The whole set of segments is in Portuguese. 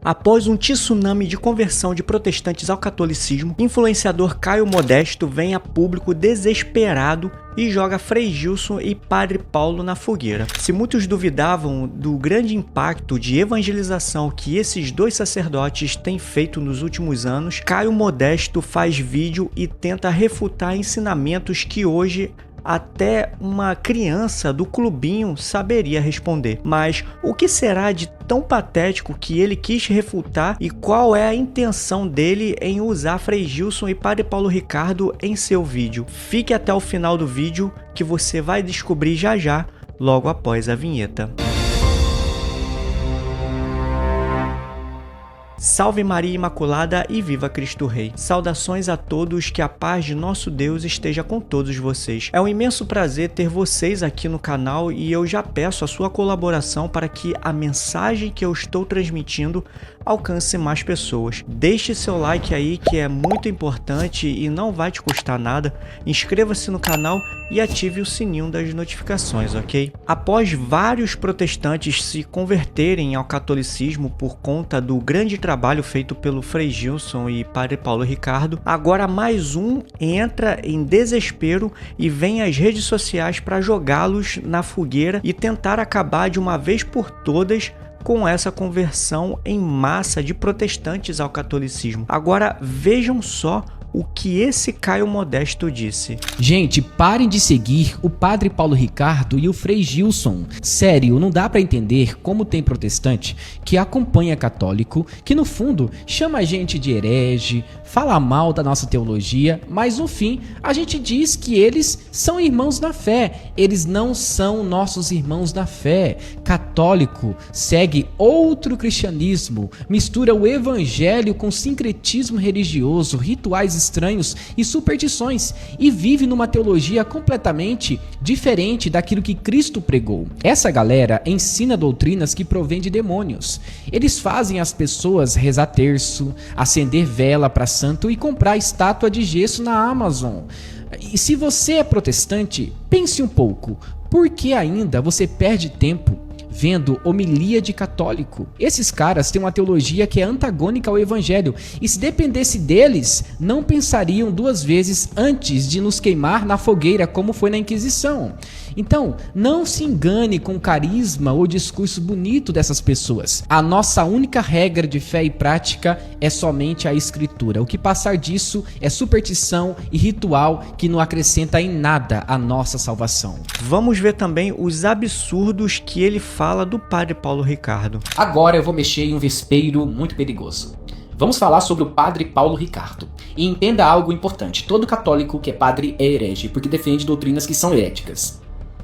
Após um tsunami de conversão de protestantes ao catolicismo, influenciador Caio Modesto vem a público desesperado e joga Frei Gilson e Padre Paulo na fogueira. Se muitos duvidavam do grande impacto de evangelização que esses dois sacerdotes têm feito nos últimos anos, Caio Modesto faz vídeo e tenta refutar ensinamentos que hoje até uma criança do clubinho saberia responder. Mas o que será de tão patético que ele quis refutar e qual é a intenção dele em usar Frei Gilson e Padre Paulo Ricardo em seu vídeo? Fique até o final do vídeo que você vai descobrir já já, logo após a vinheta. Salve Maria Imaculada e viva Cristo Rei. Saudações a todos, que a paz de nosso Deus esteja com todos vocês. É um imenso prazer ter vocês aqui no canal e eu já peço a sua colaboração para que a mensagem que eu estou transmitindo alcance mais pessoas. Deixe seu like aí, que é muito importante e não vai te custar nada. Inscreva-se no canal e ative o sininho das notificações, ok? Após vários protestantes se converterem ao catolicismo por conta do grande trabalho feito pelo Frei Gilson e Padre Paulo Ricardo, agora mais um entra em desespero e vem às redes sociais para jogá-los na fogueira e tentar acabar de uma vez por todas com essa conversão em massa de protestantes ao catolicismo. Agora vejam só o que esse Caio Modesto disse. Gente, parem de seguir o Padre Paulo Ricardo e o Frei Gilson. Sério, não dá pra entender como tem protestante que acompanha católico, que no fundo chama a gente de herege, fala mal da nossa teologia, mas no fim a gente diz que eles são irmãos na fé. Eles não são nossos irmãos na fé. Católico segue outro cristianismo, mistura o evangelho com sincretismo religioso, rituais estranhos e superstições e vive numa teologia completamente diferente daquilo que Cristo pregou. Essa galera ensina doutrinas que provêm de demônios. Eles fazem as pessoas rezar terço, acender vela para santo e comprar estátua de gesso na Amazon. E se você é protestante, pense um pouco, por que ainda você perde tempo vendo homilia de católico? Esses caras têm uma teologia que é antagônica ao evangelho e se dependesse deles, não pensariam duas vezes antes de nos queimar na fogueira como foi na Inquisição. Então, não se engane com o carisma ou discurso bonito dessas pessoas. A nossa única regra de fé e prática é somente a Escritura. O que passar disso é superstição e ritual que não acrescenta em nada a nossa salvação. Vamos ver também os absurdos que ele fala do Padre Paulo Ricardo. Agora eu vou mexer em um vespeiro muito perigoso. Vamos falar sobre o Padre Paulo Ricardo. E entenda algo importante: todo católico que é padre é herege, porque defende doutrinas que são heréticas.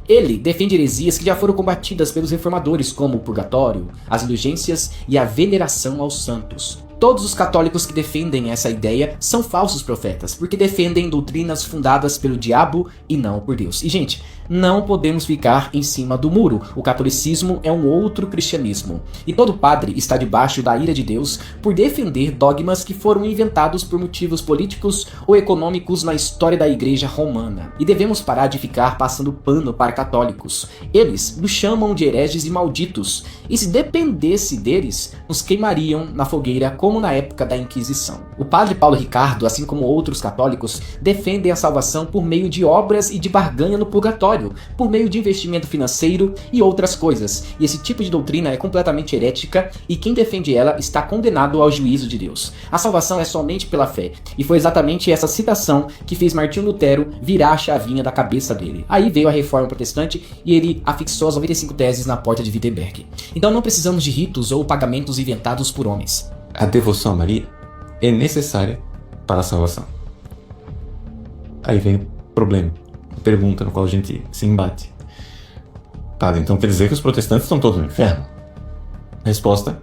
Ele defende heresias que já foram combatidas pelos reformadores, como o purgatório, as indulgências e a veneração aos santos. Todos os católicos que defendem essa ideia são falsos profetas, porque defendem doutrinas fundadas pelo diabo e não por Deus. E gente, não podemos ficar em cima do muro. O catolicismo é um outro cristianismo. E todo padre está debaixo da ira de Deus por defender dogmas que foram inventados por motivos políticos ou econômicos na história da igreja romana. E devemos parar de ficar passando pano para católicos. Eles nos chamam de hereges e malditos. E se dependesse deles, nos queimariam na fogueira como na época da Inquisição. O Padre Paulo Ricardo, assim como outros católicos, defendem a salvação por meio de obras e de barganha no purgatório, por meio de investimento financeiro e outras coisas. E esse tipo de doutrina é completamente herética e quem defende ela está condenado ao juízo de Deus. A salvação é somente pela fé. E foi exatamente essa citação que fez Martinho Lutero virar a chavinha da cabeça dele. Aí veio a Reforma Protestante e ele afixou as 95 teses na porta de Wittenberg. Então não precisamos de ritos ou pagamentos inventados por homens. A devoção a Maria é necessária para a salvação. Aí vem o problema, a pergunta no qual a gente se embate. Tá, então quer dizer que os protestantes estão todos no inferno? Resposta: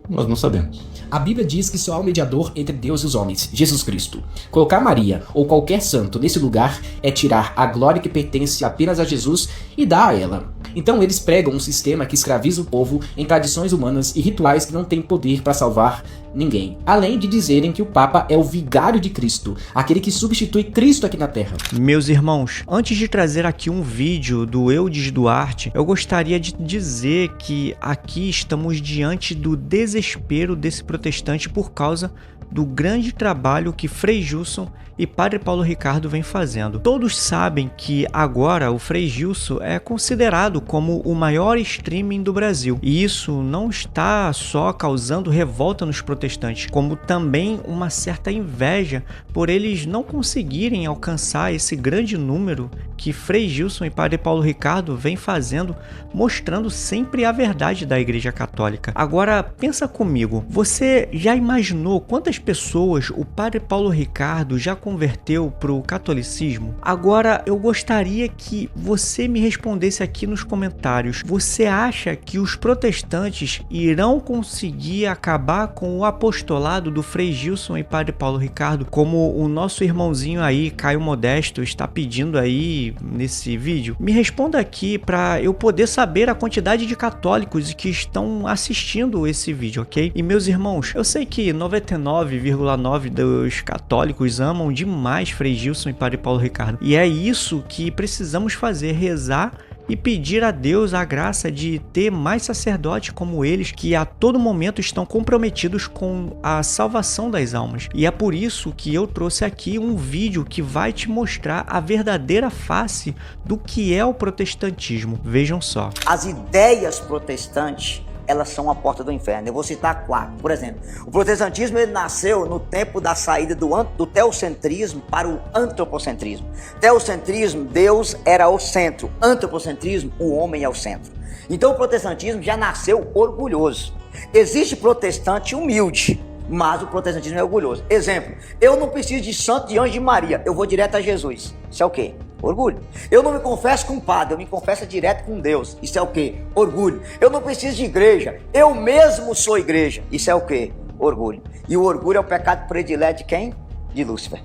nós não sabemos. A Bíblia diz que só há um mediador entre Deus e os homens, Jesus Cristo. Colocar Maria ou qualquer santo nesse lugar é tirar a glória que pertence apenas a Jesus e dar a ela. Então eles pregam um sistema que escraviza o povo em tradições humanas e rituais que não têm poder para salvar ninguém. Além de dizerem que o Papa é o vigário de Cristo, aquele que substitui Cristo aqui na Terra. Meus irmãos, antes de trazer aqui um vídeo do Eudes Duarte, eu gostaria de dizer que aqui estamos diante do desespero desse protestante por causa do grande trabalho que Frei Gilson e Padre Paulo Ricardo vem fazendo. Todos sabem que agora o Frei Gilson é considerado como o maior streaming do Brasil. E isso não está só causando revolta nos protestantes, como também uma certa inveja por eles não conseguirem alcançar esse grande número que Frei Gilson e Padre Paulo Ricardo vem fazendo, mostrando sempre a verdade da Igreja Católica. Agora, pensa comigo, você já imaginou quantas pessoas o Padre Paulo Ricardo já converteu para o catolicismo? Agora, eu gostaria que você me respondesse aqui nos comentários. Você acha que os protestantes irão conseguir acabar com o apostolado do Frei Gilson e Padre Paulo Ricardo, como o nosso irmãozinho aí, Caio Modesto, está pedindo aí nesse vídeo? Me responda aqui para eu poder saber a quantidade de católicos que estão assistindo esse vídeo, ok? E meus irmãos, eu sei que 99,9% dos católicos amam demais Frei Gilson e Padre Paulo Ricardo, e é isso que precisamos fazer, rezar e pedir a Deus a graça de ter mais sacerdotes como eles, que a todo momento estão comprometidos com a salvação das almas. E é por isso que eu trouxe aqui um vídeo que vai te mostrar a verdadeira face do que é o protestantismo. Vejam só. As ideias protestantes, elas são a porta do inferno. Eu vou citar 4. Por exemplo, o protestantismo ele nasceu no tempo da saída do teocentrismo para o antropocentrismo. Teocentrismo, Deus era o centro. Antropocentrismo, o homem é o centro. Então o protestantismo já nasceu orgulhoso. Existe protestante humilde, mas o protestantismo é orgulhoso. Exemplo, eu não preciso de santo, de anjo, de Maria. Eu vou direto a Jesus. Isso é o quê? Orgulho. Eu não me confesso com o padre, eu me confesso direto com Deus. Isso é o quê? Orgulho. Eu não preciso de igreja, eu mesmo sou igreja. Isso é o quê? Orgulho. E o orgulho é o pecado predileto de quem? De Lúcifer.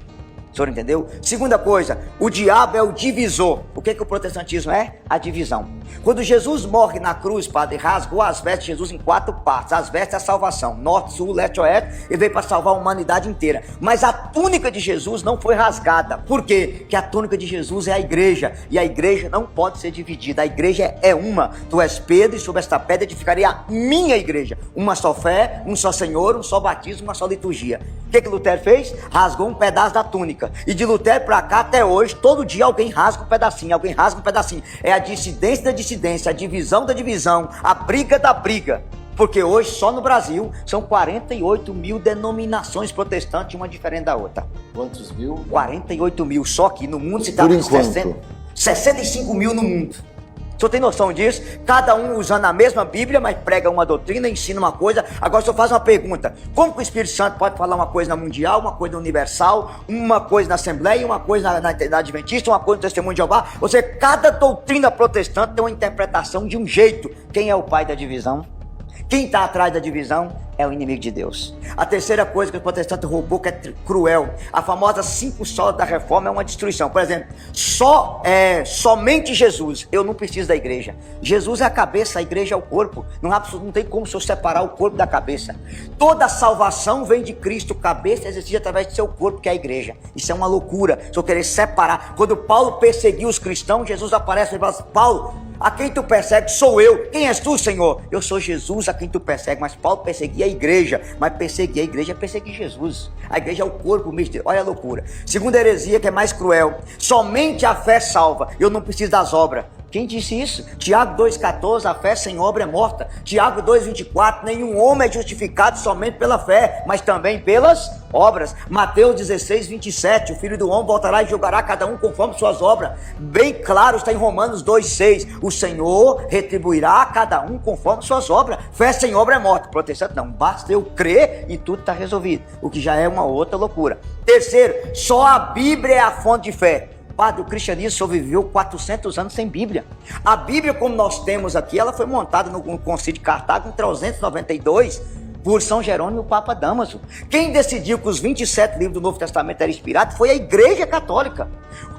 O senhor entendeu? Segunda coisa, o diabo é o divisor. O que o protestantismo é? A divisão. Quando Jesus morre na cruz, padre, rasgou as vestes de Jesus em 4 partes. As vestes é a salvação, norte, sul, leste, oeste. Ele veio para salvar a humanidade inteira. Mas a túnica de Jesus não foi rasgada. Por quê? Porque a túnica de Jesus é a igreja. E a igreja não pode ser dividida. A igreja é uma. Tu és Pedro e sobre esta pedra edificarei a minha igreja. Uma só fé, um só Senhor, um só batismo, uma só liturgia. O que Lutero fez? Rasgou um pedaço da túnica. E de Lutero para cá até hoje, todo dia alguém rasga um pedacinho, alguém rasga um pedacinho. É a dissidência da dissidência, a divisão da divisão, a briga da briga. Porque hoje, só no Brasil, são 48 mil denominações protestantes, uma diferente da outra. Quantos mil? 48 mil, só que no mundo se trata de 65 mil no mundo. O senhor tem noção disso? Cada um usando a mesma Bíblia, mas prega uma doutrina, ensina uma coisa. Agora o senhor faz uma pergunta: como que o Espírito Santo pode falar uma coisa na mundial, uma coisa na universal, uma coisa na Assembleia, uma coisa na Adventista, uma coisa no Testemunho de Jeová? Ou seja, cada doutrina protestante tem uma interpretação de um jeito. Quem é o pai da divisão? Quem está atrás da divisão é o inimigo de Deus. A terceira coisa que o protestante roubou, que é cruel, a famosa 5 solas da reforma é uma destruição. Por exemplo, somente Jesus. Eu não preciso da igreja. Jesus é a cabeça, a igreja é o corpo. Não tem como o senhor separar o corpo da cabeça. Toda a salvação vem de Cristo, cabeça existe através do seu corpo, que é a igreja. Isso é uma loucura, se eu querer separar. Quando Paulo perseguiu os cristãos, Jesus aparece e fala: Paulo, a quem tu persegue sou eu. Quem és tu, Senhor? Eu sou Jesus a quem tu persegue. Mas Paulo perseguia a igreja. Mas perseguir a igreja é perseguir Jesus. A igreja é o corpo mesmo de Deus. Olha a loucura. Segunda heresia, que é mais cruel: somente a fé salva. Eu não preciso das obras. Quem disse isso? Tiago 2,14, a fé sem obra é morta. Tiago 2,24, nenhum homem é justificado somente pela fé, mas também pelas obras. Mateus 16,27, o Filho do Homem voltará e julgará cada um conforme suas obras. Bem claro está em Romanos 2,6, o Senhor retribuirá a cada um conforme suas obras. Fé sem obra é morta. Protestante não, basta eu crer e tudo está resolvido, o que já é uma outra loucura. Terceiro, só a Bíblia é a fonte de fé. Padre, o cristianismo sobreviveu 400 anos sem Bíblia. A Bíblia, como nós temos aqui, ela foi montada no Concílio de Cartago em 392 por São Jerônimo e o Papa Damaso. Quem decidiu que os 27 livros do Novo Testamento eram inspirados foi a Igreja Católica.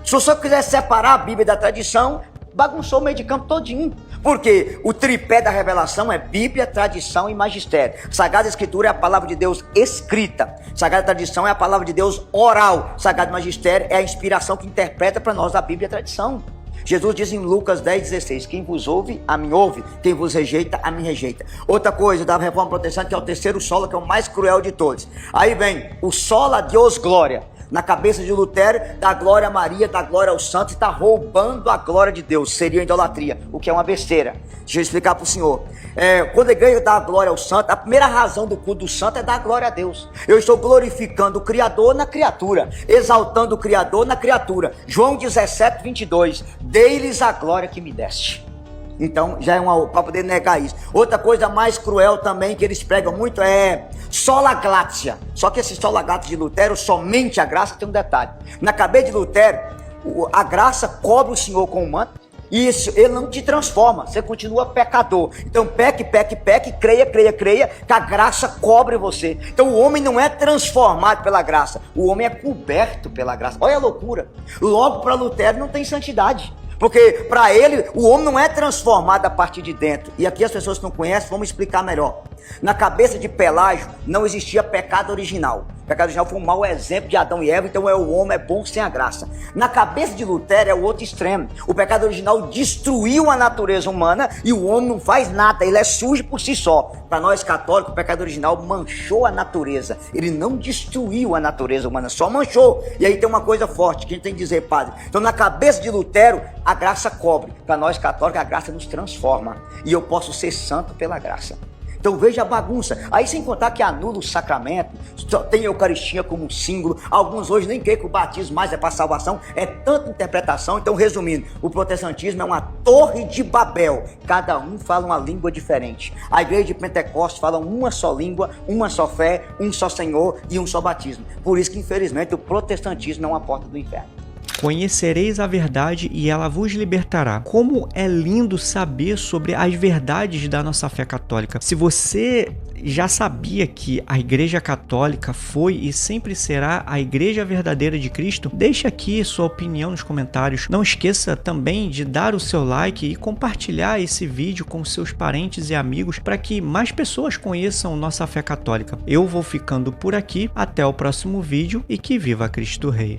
Se o senhor quiser separar a Bíblia da tradição, Bagunçou o meio de campo todinho. Porque o tripé da revelação é Bíblia, tradição e magistério. Sagrada Escritura é a palavra de Deus escrita. Sagrada tradição é a palavra de Deus oral. Sagrado magistério é a inspiração que interpreta para nós a Bíblia e a tradição. Jesus diz em Lucas 10,16, quem vos ouve, a mim ouve, quem vos rejeita, a mim rejeita. Outra coisa da reforma protestante, que é o terceiro sola, que é o mais cruel de todos. Aí vem o sola Deus glória. Na cabeça de Lutero, dá glória a Maria, dá glória ao santo, e está roubando a glória de Deus. Seria idolatria, o que é uma besteira. Deixa eu explicar para o senhor. Quando a igreja dá glória ao santo, a primeira razão do culto do santo é dar glória a Deus. Eu estou glorificando o Criador na criatura, exaltando o Criador na criatura. João 17:22, dei-lhes a glória que me deste. Então, já é para poder negar isso. Outra coisa mais cruel também, que eles pregam muito, é sola gratia. Só que esse sola gratia de Lutero, somente a graça, tem um detalhe. Na cabeça de Lutero, a graça cobre o Senhor com o manto, e isso, ele não te transforma, você continua pecador. Então peque, creia, que a graça cobre você. Então o homem não é transformado pela graça, o homem é coberto pela graça. Olha a loucura. Logo, para Lutero não tem santidade. Porque para ele, o homem não é transformado a partir de dentro. E aqui as pessoas que não conhecem, vamos explicar melhor. Na cabeça de Pelágio não existia pecado original. O pecado original foi um mau exemplo de Adão e Eva, então o homem é bom sem a graça. Na cabeça de Lutero é o outro extremo. O pecado original destruiu a natureza humana e o homem não faz nada, ele é sujo por si só. Para nós católicos, o pecado original manchou a natureza. Ele não destruiu a natureza humana, só manchou. E aí tem uma coisa forte que a gente tem que dizer, padre. Então na cabeça de Lutero, a graça cobre. Para nós católicos, a graça nos transforma. E eu posso ser santo pela graça. Então veja a bagunça. Aí sem contar que anula o sacramento, só tem a Eucaristia como um símbolo. Alguns hoje nem creem que o batismo mais é para salvação. É tanta interpretação. Então resumindo, o protestantismo é uma torre de Babel. Cada um fala uma língua diferente. A igreja de Pentecostes fala uma só língua, uma só fé, um só Senhor e um só batismo. Por isso que infelizmente o protestantismo é uma porta do inferno. Conhecereis a verdade e ela vos libertará. Como é lindo saber sobre as verdades da nossa fé católica. Se você já sabia que a Igreja Católica foi e sempre será a Igreja verdadeira de Cristo, deixe aqui sua opinião nos comentários. Não esqueça também de dar o seu like e compartilhar esse vídeo com seus parentes e amigos para que mais pessoas conheçam nossa fé católica. Eu vou ficando por aqui, até o próximo vídeo e que viva Cristo Rei!